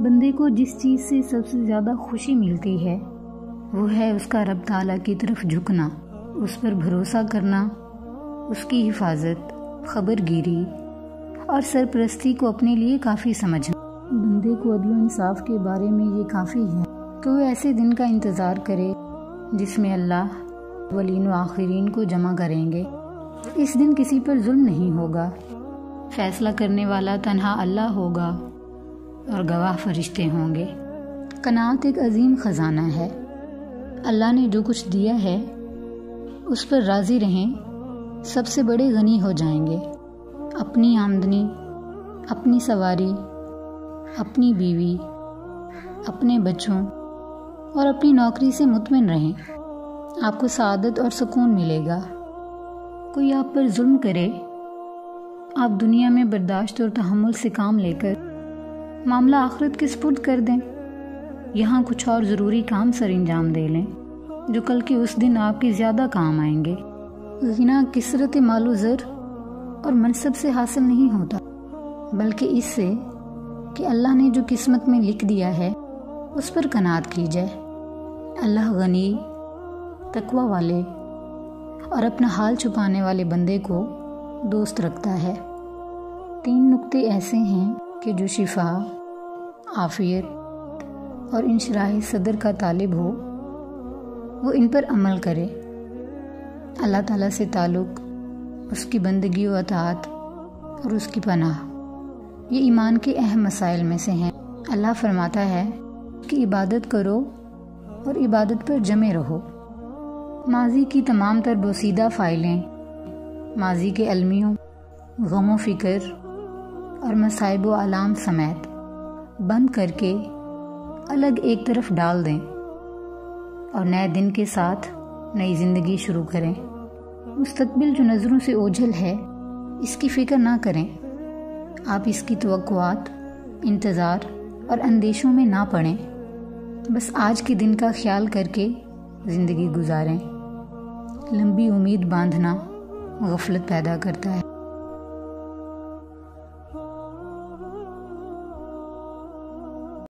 بندے کو جس چیز سے سب سے زیادہ خوشی ملتی ہے وہ ہے اس کا رب تعالیٰ کی طرف جھکنا، اس پر بھروسہ کرنا، اس کی حفاظت، خبر گیری اور سرپرستی کو اپنے لیے کافی سمجھنا۔ بندے کو عدل و انصاف کے بارے میں یہ کافی ہے تو وہ ایسے دن کا انتظار کرے جس میں اللہ اولین و آخرین کو جمع کریں گے۔ اس دن کسی پر ظلم نہیں ہوگا، فیصلہ کرنے والا تنہا اللہ ہوگا اور گواہ فرشتے ہوں گے۔ قناعت ایک عظیم خزانہ ہے۔ اللہ نے جو کچھ دیا ہے اس پر راضی رہیں، سب سے بڑے غنی ہو جائیں گے۔ اپنی آمدنی، اپنی سواری، اپنی بیوی، اپنے بچوں اور اپنی نوکری سے مطمئن رہیں، آپ کو سعادت اور سکون ملے گا۔ کوئی آپ پر ظلم کرے، آپ دنیا میں برداشت اور تحمل سے کام لے کر معاملہ آخرت کے سپرد کر دیں، یہاں کچھ اور ضروری کام سر انجام دے لیں جو کل کے اس دن آپ کے زیادہ کام آئیں گے۔ غنا کثرت مال و زر اور منصب سے حاصل نہیں ہوتا، بلکہ اس سے کہ اللہ نے جو قسمت میں لکھ دیا ہے اس پر قناعت کی جائے۔ اللہ غنی، تقوی والے اور اپنا حال چھپانے والے بندے کو دوست رکھتا ہے۔ 3 نکتے ایسے ہیں کہ جو شفا، عافیت اور انشراح صدر کا طالب ہو وہ ان پر عمل کرے۔ اللہ تعالیٰ سے تعلق، اس کی بندگی و اطاعت اور اس کی پناہ، یہ ایمان کے اہم مسائل میں سے ہیں۔ اللہ فرماتا ہے کہ عبادت کرو اور عبادت پر جمے رہو۔ ماضی کی تمام تر بوسیدہ فائلیں، ماضی کے المیوں، غم و فکر اور مصائب و آلام سمیت بند کر کے الگ ایک طرف ڈال دیں اور نئے دن کے ساتھ نئی زندگی شروع کریں۔ مستقبل جو نظروں سے اوجھل ہے اس کی فکر نہ کریں، آپ اس کی توقعات، انتظار اور اندیشوں میں نہ پڑیں، بس آج کے دن کا خیال کر کے زندگی گزاریں۔ لمبی امید باندھنا غفلت پیدا کرتا ہے۔